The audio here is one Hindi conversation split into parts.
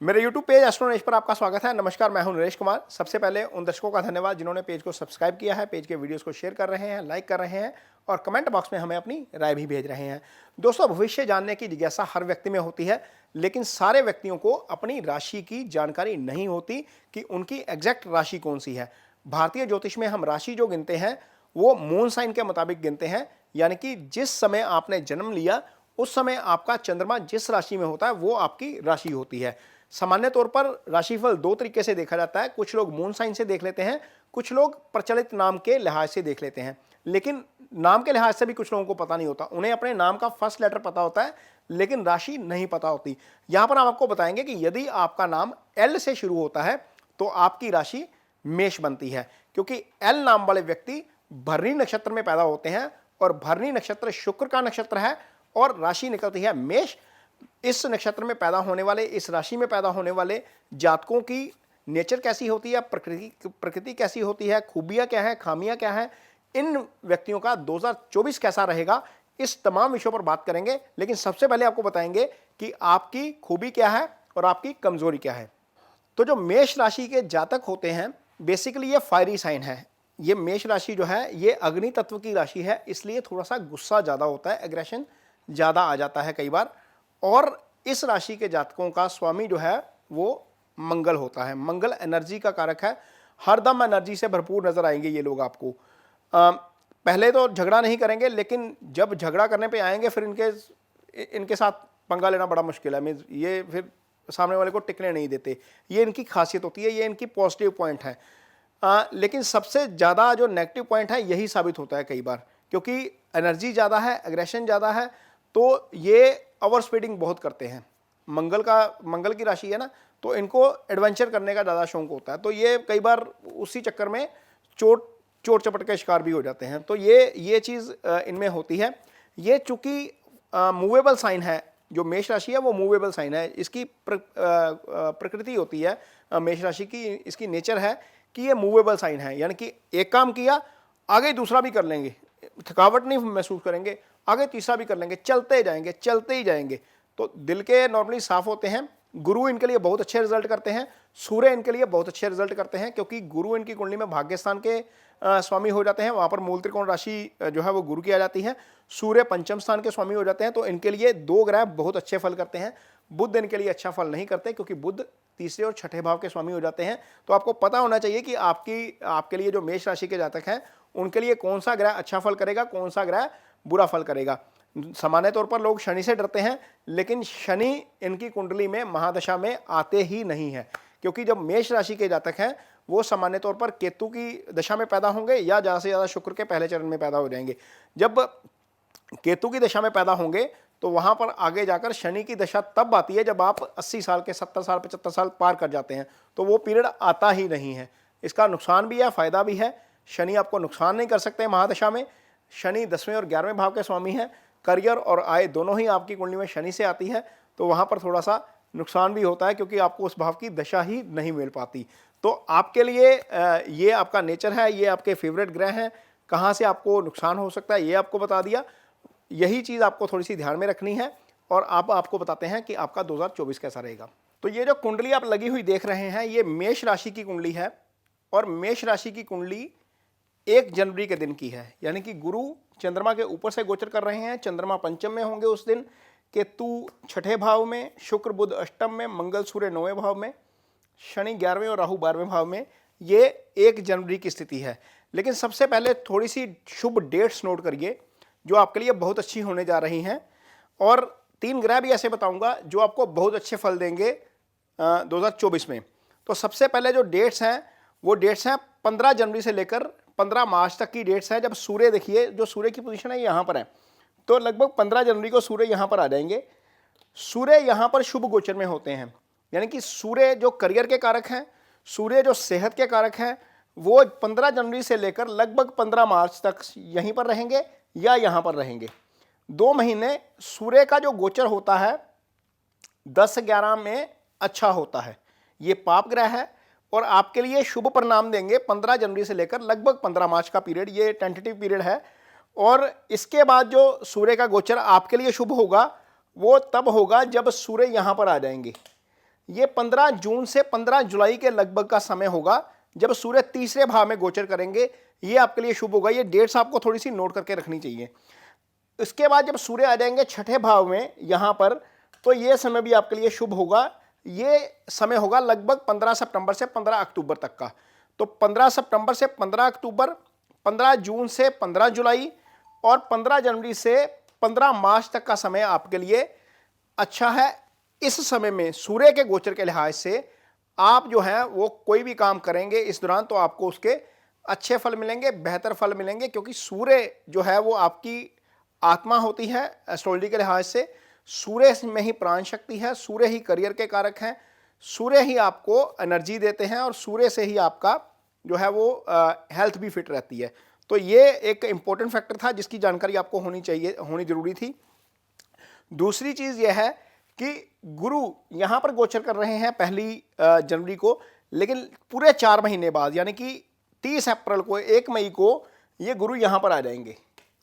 मेरे YouTube पेज एस्ट्रो नरेश पर आपका स्वागत है। नमस्कार, मैं हूं नरेश कुमार। सबसे पहले उन दर्शकों का धन्यवाद जिन्होंने पेज को सब्सक्राइब किया है, पेज के वीडियोस को शेयर कर रहे हैं, लाइक कर रहे हैं और कमेंट बॉक्स में हमें अपनी राय भी भेज रहे हैं। दोस्तों, भविष्य जानने की जिज्ञासा हर व्यक्ति में होती है, लेकिन सारे व्यक्तियों को अपनी राशि की जानकारी नहीं होती कि उनकी एग्जैक्ट राशि कौन सी है। भारतीय ज्योतिष में हम राशि जो गिनते हैं वो मून साइन के मुताबिक गिनते हैं, यानी कि जिस समय आपने जन्म लिया उस समय आपका चंद्रमा जिस राशि में होता है वो आपकी राशि होती है। सामान्य तौर पर राशिफल दो तरीके से देखा जाता है। कुछ लोग मून साइन से देख लेते हैं, कुछ लोग प्रचलित नाम के लिहाज से देख लेते हैं। लेकिन नाम के लिहाज से भी कुछ लोगों को पता नहीं होता। उन्हें अपने नाम का फर्स्ट लेटर पता होता है लेकिन राशि नहीं पता होती। यहां पर हम आपको बताएंगे कि यदि आपका नाम एल से शुरू होता है तो आपकी राशि मेष बनती है, क्योंकि एल नाम वाले व्यक्ति भरणी नक्षत्र में पैदा होते हैं और भरणी नक्षत्र शुक्र का नक्षत्र है और राशि निकलती है मेष। इस नक्षत्र में पैदा होने वाले, इस राशि में पैदा होने वाले जातकों की नेचर कैसी होती है, प्रकृति कैसी होती है, खूबियां क्या है, खामियां क्या है, इन व्यक्तियों का 2024 कैसा रहेगा, इस तमाम विषयों पर बात करेंगे। लेकिन सबसे पहले आपको बताएंगे कि आपकी खूबी क्या है और आपकी कमजोरी क्या है। तो जो मेष राशि के जातक होते हैं, बेसिकली ये फायरी साइन है। ये मेष राशि जो है ये अग्नि तत्व की राशि है, इसलिए थोड़ा सा गुस्सा ज़्यादा होता है, एग्रेशन ज़्यादा आ जाता है कई बार। और इस राशि के जातकों का स्वामी जो है वो मंगल होता है। मंगल एनर्जी का कारक है, हरदम एनर्जी से भरपूर नजर आएंगे ये लोग आपको। पहले तो झगड़ा नहीं करेंगे, लेकिन जब झगड़ा करने पे आएंगे फिर इनके साथ पंगा लेना बड़ा मुश्किल है। मीन्स ये फिर सामने वाले को टिकने नहीं देते। ये इनकी खासियत होती है, ये इनकी पॉजिटिव पॉइंट है। लेकिन सबसे ज़्यादा जो नेगेटिव पॉइंट है यही साबित होता है कई बार, क्योंकि एनर्जी ज़्यादा है, एग्रेशन ज़्यादा है, तो ये ओवर स्पीडिंग बहुत करते हैं। मंगल की राशि है ना, तो इनको एडवेंचर करने का ज़्यादा शौक होता है, तो ये कई बार उसी चक्कर में चोट चपट के शिकार भी हो जाते हैं। तो ये चीज़ इनमें होती है। ये चूंकि मूवेबल साइन है, जो मेष राशि है वो मूवेबल साइन है। इसकी प्रकृति होती है मेष राशि की, इसकी नेचर है कि ये मूवेबल साइन है, यानी कि एक काम किया आगे दूसरा भी कर लेंगे, थकावट नहीं महसूस करेंगे, आगे तीसरा भी कर लेंगे, चलते ही जाएंगे। तो दिल के नॉर्मली साफ होते हैं। गुरु इनके लिए बहुत अच्छे रिजल्ट करते हैं, सूर्य इनके लिए बहुत अच्छे रिजल्ट करते हैं, क्योंकि गुरु इनकी कुंडली में भाग्यस्थान के स्वामी हो जाते हैं। वहां पर मूल त्रिकोण राशि जो है वो गुरु की आ जाती है। सूर्य पंचम स्थान के स्वामी हो जाते हैं, तो इनके लिए दो ग्रह बहुत अच्छे फल करते हैं। बुध इनके लिए अच्छा फल नहीं करते, क्योंकि बुध तीसरे और छठे भाव के स्वामी हो जाते हैं। तो आपको पता होना चाहिए कि आपके लिए जो मेष राशि के जातक हैं उनके लिए कौन सा ग्रह अच्छा फल करेगा, कौन सा ग्रह बुरा फल करेगा। सामान्य तौर पर लोग शनि से डरते हैं, लेकिन शनि इनकी कुंडली में महादशा में आते ही नहीं है, क्योंकि जब मेष राशि के जातक हैं वो सामान्य तौर पर केतु की दशा में पैदा होंगे या ज़्यादा से ज़्यादा शुक्र के पहले चरण में पैदा हो जाएंगे। जब केतु की दशा में पैदा होंगे तो वहां पर आगे जाकर शनि की दशा तब आती है जब आप 80 साल के 70 साल 75 साल पार कर जाते हैं, तो वो पीरियड आता ही नहीं है। इसका नुकसान भी है, फायदा भी है। शनि आपको नुकसान नहीं कर सकते महादशा में। शनि 10वें और 11वें भाव के स्वामी हैं। करियर और आय दोनों ही आपकी कुंडली में शनि से आती है, तो वहां पर थोड़ा सा नुकसान भी होता है, क्योंकि आपको उस भाव की दशा ही नहीं मिल पाती। तो आपके लिए ये आपका नेचर है, ये आपके फेवरेट ग्रह हैं। कहाँ से आपको नुकसान हो सकता है ये आपको बता दिया। यही चीज़ आपको थोड़ी सी ध्यान में रखनी है। और आपको बताते हैं कि आपका 2024 कैसा रहेगा। तो ये जो कुंडली आप लगी हुई देख रहे हैं ये मेष राशि की कुंडली है, और मेष राशि की कुंडली 1 जनवरी के दिन की है, यानी कि गुरु चंद्रमा के ऊपर से गोचर कर रहे हैं। चंद्रमा पंचम में होंगे उस दिन, केतु छठे भाव में, शुक्र बुध अष्टम में, मंगल सूर्य 9वें भाव में, शनि 11वें और राहु 12वें भाव में। ये 1 जनवरी की स्थिति है। लेकिन सबसे पहले थोड़ी सी शुभ डेट्स नोट करिए जो आपके लिए बहुत अच्छी होने जा रही हैं, और 3 ग्रह भी ऐसे बताऊंगा जो आपको बहुत अच्छे फल देंगे 2024 में। तो सबसे पहले जो डेट्स हैं वो डेट्स हैं 15 जनवरी से लेकर 15 मार्च तक की डेट्स हैं। जब सूर्य, देखिए जो सूर्य की पोजीशन है यहाँ पर है, तो लगभग 15 जनवरी को सूर्य यहाँ पर आ जाएंगे। सूर्य यहाँ पर शुभ गोचर में होते हैं, यानी कि सूर्य जो करियर के कारक हैं, सूर्य जो सेहत के कारक हैं, वो 15 जनवरी से लेकर लगभग 15 मार्च तक यहीं पर रहेंगे या यहाँ पर रहेंगे। 2 महीने सूर्य का जो गोचर होता है 10-11 में अच्छा होता है। ये पाप ग्रह है और आपके लिए शुभ परिणाम देंगे 15 जनवरी से लेकर लगभग 15 मार्च का पीरियड, ये टेंटेटिव पीरियड है। और इसके बाद जो सूर्य का गोचर आपके लिए शुभ होगा वो तब होगा जब सूर्य यहाँ पर आ जाएंगे। ये 15 जून से 15 जुलाई के लगभग का समय होगा जब सूर्य तीसरे भाव में गोचर करेंगे। ये आपके लिए शुभ होगा। ये डेट्स आपको थोड़ी सी नोट करके रखनी चाहिए। इसके बाद जब सूर्य आ जाएंगे छठे भाव में यहां पर, तो ये समय भी आपके लिए शुभ होगा। ये समय होगा लगभग 15 सितंबर से 15 अक्टूबर तक का। तो 15 सितंबर से 15 अक्टूबर, 15 जून से 15 जुलाई और 15 जनवरी से 15 मार्च तक का समय आपके लिए अच्छा है। इस समय में सूर्य के गोचर के लिहाज से आप जो है वो कोई भी काम करेंगे इस दौरान तो आपको उसके अच्छे फल मिलेंगे, बेहतर फल मिलेंगे, क्योंकि सूर्य जो है वो आपकी आत्मा होती है। एस्ट्रोलॉजी के लिहाज से सूर्य में ही प्राण शक्ति है, सूर्य ही करियर के कारक हैं, सूर्य ही आपको एनर्जी देते हैं और सूर्य से ही आपका जो है वो हेल्थ भी फिट रहती है। तो ये एक इंपॉर्टेंट फैक्टर था जिसकी जानकारी आपको होनी जरूरी थी। दूसरी चीज यह है कि गुरु यहां पर गोचर कर रहे हैं 1 जनवरी को, लेकिन पूरे 4 महीने बाद यानी कि 30 अप्रैल को, 1 मई को ये गुरु यहां पर आ जाएंगे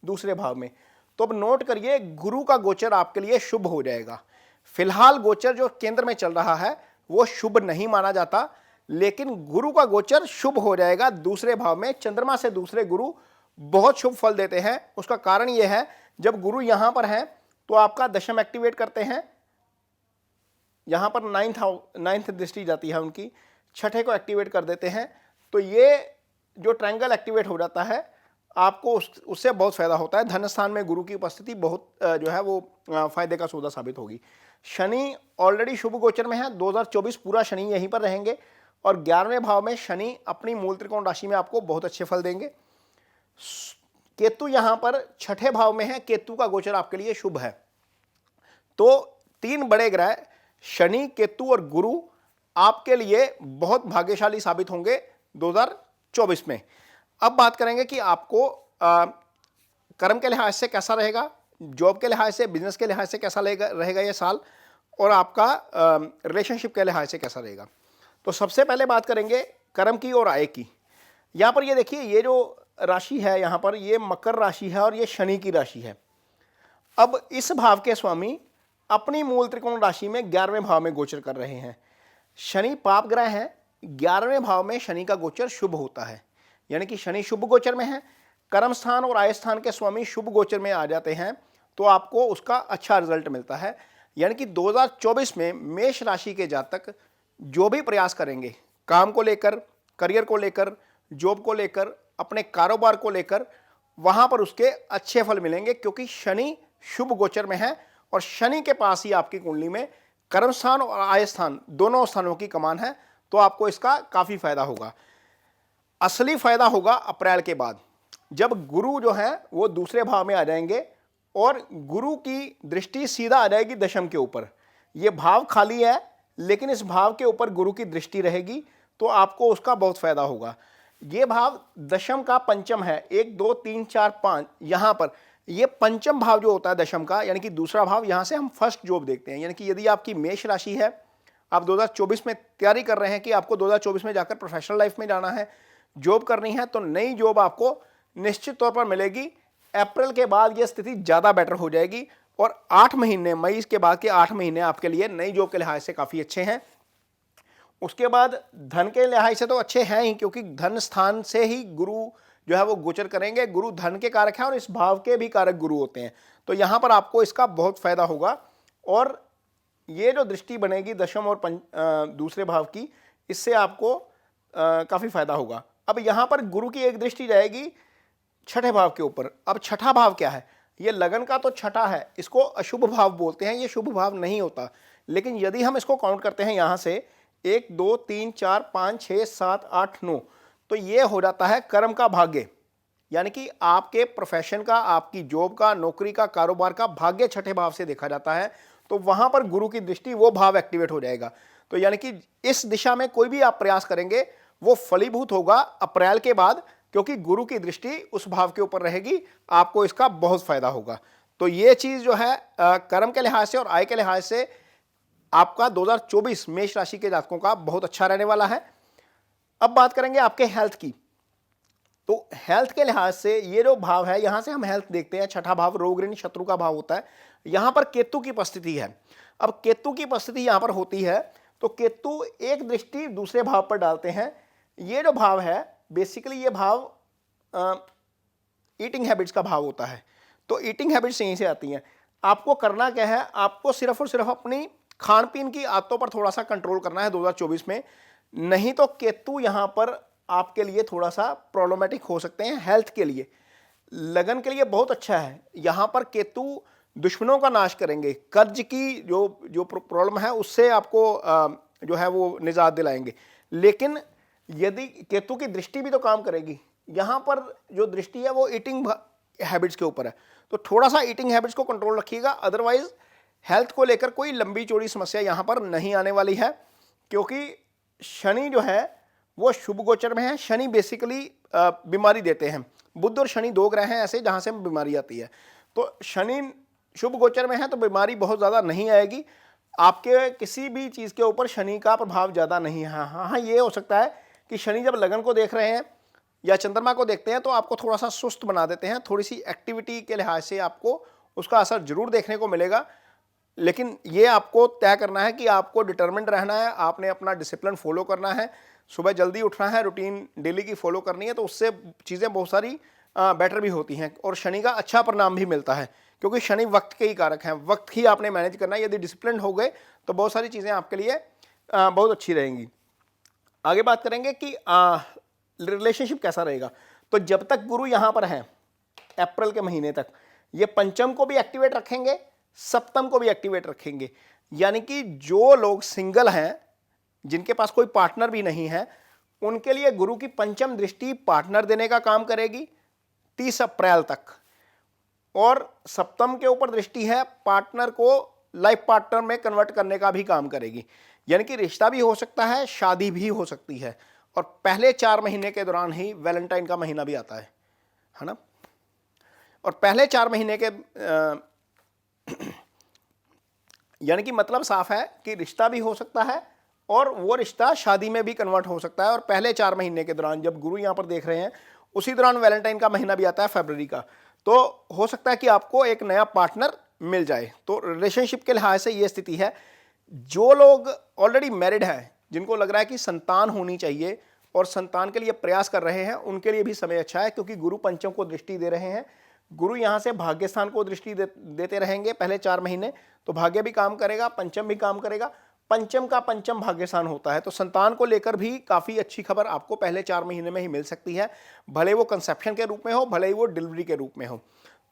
दूसरे भाव में। तो अब नोट करिए, गुरु का गोचर आपके लिए शुभ हो जाएगा। फिलहाल गोचर जो केंद्र में चल रहा है वो शुभ नहीं माना जाता, लेकिन गुरु का गोचर शुभ हो जाएगा दूसरे भाव में। चंद्रमा से दूसरे गुरु बहुत शुभ फल देते हैं। उसका कारण यह है, जब गुरु यहां पर हैं तो आपका दशम एक्टिवेट करते हैं, यहां पर 9th दृष्टि जाती है उनकी, छठे को एक्टिवेट कर देते हैं। तो ये जो ट्रायंगल एक्टिवेट हो जाता है आपको उससे बहुत फायदा होता है। धन स्थान में गुरु की उपस्थिति बहुत जो है वो फायदे का सौदा साबित होगी। शनि ऑलरेडी शुभ गोचर में है, 2024 पूरा शनि यहीं पर रहेंगे और 11वें भाव में शनि अपनी मूल त्रिकोण राशि में आपको बहुत अच्छे फल देंगे। केतु यहां पर छठे भाव में है, केतु का गोचर आपके लिए शुभ है। तो 3 बड़े ग्रह शनि, केतु और गुरु आपके लिए बहुत भाग्यशाली साबित होंगे 2024 में। अब बात करेंगे कि आपको कर्म के लिहाज से कैसा रहेगा, जॉब के लिहाज से, बिजनेस के लिहाज से कैसा रहेगा ये साल, और आपका रिलेशनशिप के लिहाज से कैसा रहेगा। तो सबसे पहले बात करेंगे कर्म की और आय की। यहाँ पर ये देखिए, ये जो राशि है यहाँ पर, ये मकर राशि है और ये शनि की राशि है। अब इस भाव के स्वामी अपनी मूल त्रिकोण राशि में 11वें भाव में गोचर कर रहे हैं। शनि पाप ग्रह है, 11वें भाव में शनि का गोचर शुभ होता है, यानी कि शनि शुभ गोचर में है। कर्म स्थान और आय स्थान के स्वामी शुभ गोचर में आ जाते हैं तो आपको उसका अच्छा रिजल्ट मिलता है। यानी कि 2024 में मेष राशि के जातक जो भी प्रयास करेंगे काम को लेकर, करियर को लेकर, जॉब को लेकर, अपने कारोबार को लेकर, वहां पर उसके अच्छे फल मिलेंगे, क्योंकि शनि शुभ गोचर में है और शनि के पास ही आपकी कुंडली में कर्म स्थान और आय स्थान दोनों स्थानों की कमान है। तो आपको इसका काफी फायदा होगा। असली फायदा होगा अप्रैल के बाद, जब गुरु जो है वो दूसरे भाव में आ जाएंगे और गुरु की दृष्टि सीधा आ जाएगी दशम के ऊपर। ये भाव खाली है लेकिन इस भाव के ऊपर गुरु की दृष्टि रहेगी, तो आपको उसका बहुत फायदा होगा। ये भाव दशम का पंचम है, 1 2 3 4 5, यहां पर ये पंचम भाव जो होता है दशम का, यानी कि दूसरा भाव। यहां से हम फर्स्ट जॉब देखते हैं, यानी कि यदि आपकी मेष राशि है, आप 2024 में तैयारी कर रहे हैं कि आपको 2024 में जाकर प्रोफेशनल लाइफ में जाना है, जॉब करनी है, तो नई जॉब आपको निश्चित तौर पर मिलेगी। अप्रैल के बाद यह स्थिति ज्यादा बेटर हो जाएगी और 8 महीने, मई के बाद के 8 महीने आपके लिए नई जॉब के लिहाज से काफी अच्छे हैं। उसके बाद धन के लिहाज से तो अच्छे हैं ही, क्योंकि धन स्थान से ही गुरु जो है वो गोचर करेंगे। गुरु धन के कारक हैं और इस भाव के भी कारक गुरु होते हैं, तो यहां पर आपको इसका बहुत फायदा होगा। और ये जो दृष्टि बनेगी दशम और दूसरे भाव की, इससे आपको काफी फायदा होगा। अब यहां पर गुरु की एक दृष्टि जाएगी छठे भाव के ऊपर। अब छठा भाव क्या है, ये लगन का तो छठा है, इसको अशुभ भाव बोलते हैं, ये शुभ भाव नहीं होता। लेकिन यदि हम इसको काउंट करते हैं यहां से 1 2 3 4 5 6 7 8 9, तो ये हो जाता है कर्म का भाग्य, यानी कि आपके प्रोफेशन का, आपकी जॉब का, नौकरी का, कारोबार का भाग्य छठे भाव से देखा जाता है। तो वहां पर गुरु की दृष्टि, वो भाव एक्टिवेट हो जाएगा। तो यानी कि इस दिशा में कोई भी आप प्रयास करेंगे वो फलीभूत होगा अप्रैल के बाद, क्योंकि गुरु की दृष्टि उस भाव के ऊपर रहेगी, आपको इसका बहुत फायदा होगा। तो ये चीज जो है कर्म के लिहाज से और आय के लिहाज से आपका 2024 मेष राशि के जातकों का बहुत अच्छा रहने वाला है। अब बात करेंगे आपके हेल्थ की। तो हेल्थ के लिहाज से ये जो भाव है, यहां से हम हेल्थ देखते हैं, छठा भाव रोग ऋण शत्रु का भाव होता है। यहां पर केतु की उपस्थिति है। अब केतु की उपस्थिति यहां पर होती है तो केतु एक दृष्टि दूसरे भाव पर डालते हैं। ये जो भाव है बेसिकली ये भाव ईटिंग हैबिट्स का भाव होता है। तो ईटिंग हैबिट्स यहीं से आती हैं। आपको करना क्या है, आपको सिर्फ और सिर्फ अपनी खान पीन की आदतों पर थोड़ा सा कंट्रोल करना है 2024 में। नहीं तो केतु यहां पर आपके लिए थोड़ा सा प्रॉब्लमेटिक हो सकते हैं हेल्थ के लिए। लगन के लिए बहुत अच्छा है, यहां पर केतु दुश्मनों का नाश करेंगे, कर्ज की जो प्रॉब्लम है उससे आपको जो है वो निजात दिलाएंगे। लेकिन यदि केतु की दृष्टि भी तो काम करेगी, यहां पर जो दृष्टि है वो ईटिंग हैबिट्स के ऊपर है, तो थोड़ा सा ईटिंग हैबिट्स को कंट्रोल रखिएगा। अदरवाइज हेल्थ को लेकर कोई लंबी चौड़ी समस्या यहां पर नहीं आने वाली है, क्योंकि शनि जो है वो शुभ गोचर में है। शनि बेसिकली बीमारी देते हैं। बुध और शनि दो ग्रह हैं ऐसे जहां से बीमारी आती है। तो शनि शुभ गोचर में है तो बीमारी बहुत ज़्यादा नहीं आएगी। आपके किसी भी चीज़ के ऊपर शनि का प्रभाव ज़्यादा नहीं है। हाँ, ये हो सकता है कि शनि जब लगन को देख रहे हैं या चंद्रमा को देखते हैं तो आपको थोड़ा सा सुस्त बना देते हैं। थोड़ी सी एक्टिविटी के लिहाज से आपको उसका असर जरूर देखने को मिलेगा। लेकिन ये आपको तय करना है कि आपको डिटर्मिन्ड रहना है, आपने अपना डिसिप्लिन फॉलो करना है, सुबह जल्दी उठना है, रूटीन डेली की फॉलो करनी है, तो उससे चीज़ें बहुत सारी बेटर भी होती हैं और शनि का अच्छा परिणाम भी मिलता है, क्योंकि शनि वक्त के ही कारक हैं। वक्त ही आपने मैनेज करना है। यदि डिसिप्लिन हो गए तो बहुत सारी चीज़ें आपके लिए बहुत अच्छी रहेंगी। आगे बात करेंगे कि रिलेशनशिप कैसा रहेगा। तो जब तक गुरु यहाँ पर हैं अप्रैल के महीने तक, ये पंचम को भी एक्टिवेट रखेंगे, सप्तम को भी एक्टिवेट रखेंगे। यानी कि जो लोग सिंगल हैं, जिनके पास कोई पार्टनर भी नहीं है, उनके लिए गुरु की पंचम दृष्टि पार्टनर देने का काम करेगी 30 अप्रैल तक। और सप्तम के ऊपर दृष्टि है पार्टनर को लाइफ पार्टनर में कन्वर्ट करने का भी काम करेगी। यानी कि रिश्ता भी हो सकता है, शादी भी हो सकती है। और पहले 4 महीने के दौरान ही वैलेंटाइन का महीना भी आता है ना। और पहले 4 महीने के यानी कि मतलब साफ है कि रिश्ता भी हो सकता है और वो रिश्ता शादी में भी कन्वर्ट हो सकता है। और पहले 4 महीने के दौरान जब गुरु यहाँ पर देख रहे हैं, उसी दौरान वैलेंटाइन का महीना भी आता है फरवरी का, तो हो सकता है कि आपको एक नया पार्टनर मिल जाए। तो रिलेशनशिप के लिहाज से ये स्थिति है। जो लोग ऑलरेडी मैरिड हैं, जिनको लग रहा है कि संतान होनी चाहिए और संतान के लिए प्रयास कर रहे हैं, उनके लिए भी समय अच्छा है, क्योंकि गुरु पंचम को दृष्टि दे रहे हैं। गुरु यहाँ से भाग्य स्थान को दृष्टि देते रहेंगे पहले 4 महीने, तो भाग्य भी काम करेगा, पंचम भी काम करेगा। पंचम का पंचम भाग्य स्थान होता है, तो संतान को लेकर भी काफ़ी अच्छी खबर आपको पहले 4 महीने में ही मिल सकती है, भले वो कंसेप्शन के रूप में हो, भले ही वो डिलीवरी के रूप में हो।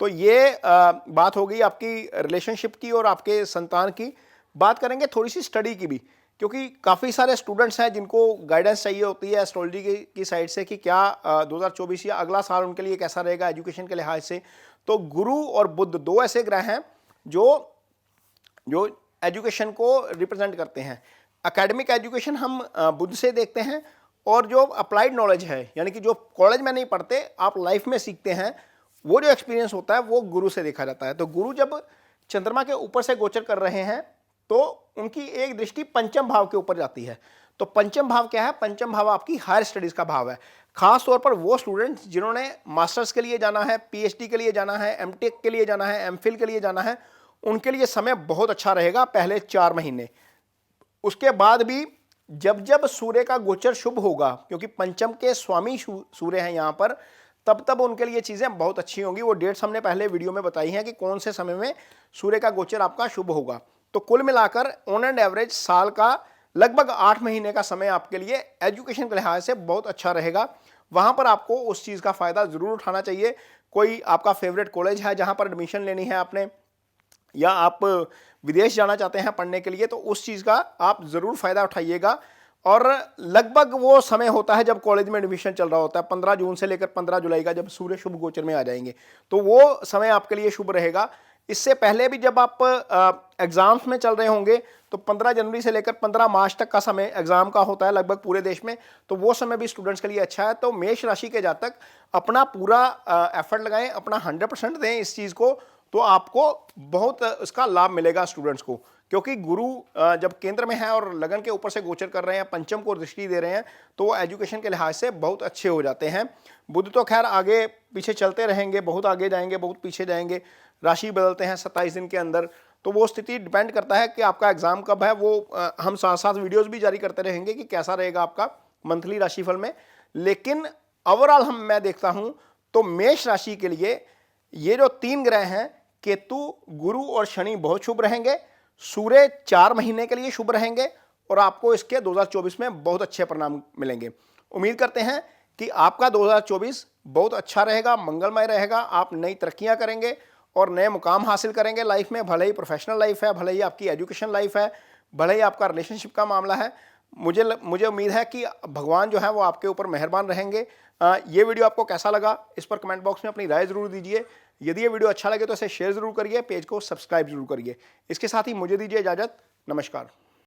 तो ये बात हो गई आपकी रिलेशनशिप की और आपके संतान की। बात करेंगे थोड़ी सी स्टडी की भी, क्योंकि काफ़ी सारे स्टूडेंट्स हैं जिनको गाइडेंस चाहिए होती है एस्ट्रोलॉजी की साइड से कि क्या 2024 या अगला साल उनके लिए कैसा रहेगा एजुकेशन के लिहाज से। तो गुरु और बुध दो ऐसे ग्रह हैं जो एजुकेशन को रिप्रेजेंट करते हैं। एकेडमिक एजुकेशन हम बुध से देखते हैं, और जो अप्लाइड नॉलेज है, यानी कि जो कॉलेज में नहीं पढ़ते, आप लाइफ में सीखते हैं, वो जो एक्सपीरियंस होता है वो गुरु से देखा जाता है। तो गुरु जब चंद्रमा के ऊपर से गोचर कर रहे हैं तो उनकी एक दृष्टि पंचम भाव के ऊपर जाती है। तो पंचम भाव क्या है? पंचम भाव आपकी हायर स्टडीज का भाव है। खास तौर पर वो स्टूडेंट्स जिन्होंने मास्टर्स के लिए जाना है, पीएचडी के लिए जाना है, एमटेक के लिए जाना है, एमफिल के लिए जाना है, उनके लिए समय बहुत अच्छा रहेगा पहले 4 महीने। उसके बाद भी जब जब सूर्य का गोचर शुभ होगा, क्योंकि पंचम के स्वामी सूर्य हैं यहाँ पर, तब तब उनके लिए चीज़ें बहुत अच्छी होंगी। वो डेट्स हमने पहले वीडियो में बताई हैं कि कौन से समय में सूर्य का गोचर आपका शुभ होगा। तो कुल मिलाकर ऑन एंड एवरेज साल का लगभग 8 महीने का समय आपके लिए एजुकेशन के लिहाज से बहुत अच्छा रहेगा। वहाँ पर आपको उस चीज़ का फ़ायदा ज़रूर उठाना चाहिए। कोई आपका फेवरेट कॉलेज है जहाँ पर एडमिशन लेनी है आपने, या आप विदेश जाना चाहते हैं पढ़ने के लिए, तो उस चीज़ का आप ज़रूर फ़ायदा उठाइएगा। और लगभग वो समय होता है जब कॉलेज में एडमिशन चल रहा होता है, 15 जून से लेकर 15 जुलाई का, जब सूर्य शुभ गोचर में आ जाएंगे, तो वो समय आपके लिए शुभ रहेगा। इससे पहले भी जब आप एग्ज़ाम्स में चल रहे होंगे, तो 15 जनवरी से लेकर 15 मार्च तक का समय एग्ज़ाम का होता है लगभग पूरे देश में, तो वो समय भी स्टूडेंट्स के लिए अच्छा है। तो मेष राशि के जातक अपना पूरा एफर्ट लगाएं, अपना 100% दें इस चीज़ को, तो आपको बहुत इसका लाभ मिलेगा स्टूडेंट्स को। क्योंकि गुरु जब केंद्र में है और लगन के ऊपर से गोचर कर रहे हैं, पंचम को दृष्टि दे रहे हैं, तो वो एजुकेशन के लिहाज से बहुत अच्छे हो जाते हैं। बुध तो खैर आगे पीछे चलते रहेंगे, बहुत आगे जाएंगे, बहुत पीछे जाएंगे, राशि बदलते हैं 27 दिन के अंदर, तो वो स्थिति डिपेंड करता है कि आपका एग्जाम कब है। वो हम साथ साथ वीडियोस भी जारी करते रहेंगे कि कैसा रहेगा आपका मंथली राशिफल में। लेकिन ओवरऑल मैं देखता हूं तो मेष राशि के लिए ये जो 3 ग्रह हैं, केतु, गुरु और शनि बहुत शुभ रहेंगे। सूर्य 4 महीने के लिए शुभ रहेंगे और आपको इसके 2024 में बहुत अच्छे परिणाम मिलेंगे। उम्मीद करते हैं कि आपका 2024 बहुत अच्छा रहेगा, मंगलमय रहेगा। आप नई तरक्कियां करेंगे और नए मुकाम हासिल करेंगे लाइफ में, भले ही प्रोफेशनल लाइफ है, भले ही आपकी एजुकेशन लाइफ है, भले ही आपका रिलेशनशिप का मामला है। मुझे उम्मीद है कि भगवान जो है वो आपके ऊपर मेहरबान रहेंगे। ये वीडियो आपको कैसा लगा इस पर कमेंट बॉक्स में अपनी राय जरूर दीजिए। यदि ये वीडियो अच्छा लगे तो इसे शेयर जरूर करिए, पेज को सब्सक्राइब जरूर करिए। इसके साथ ही मुझे दीजिए इजाजत। नमस्कार।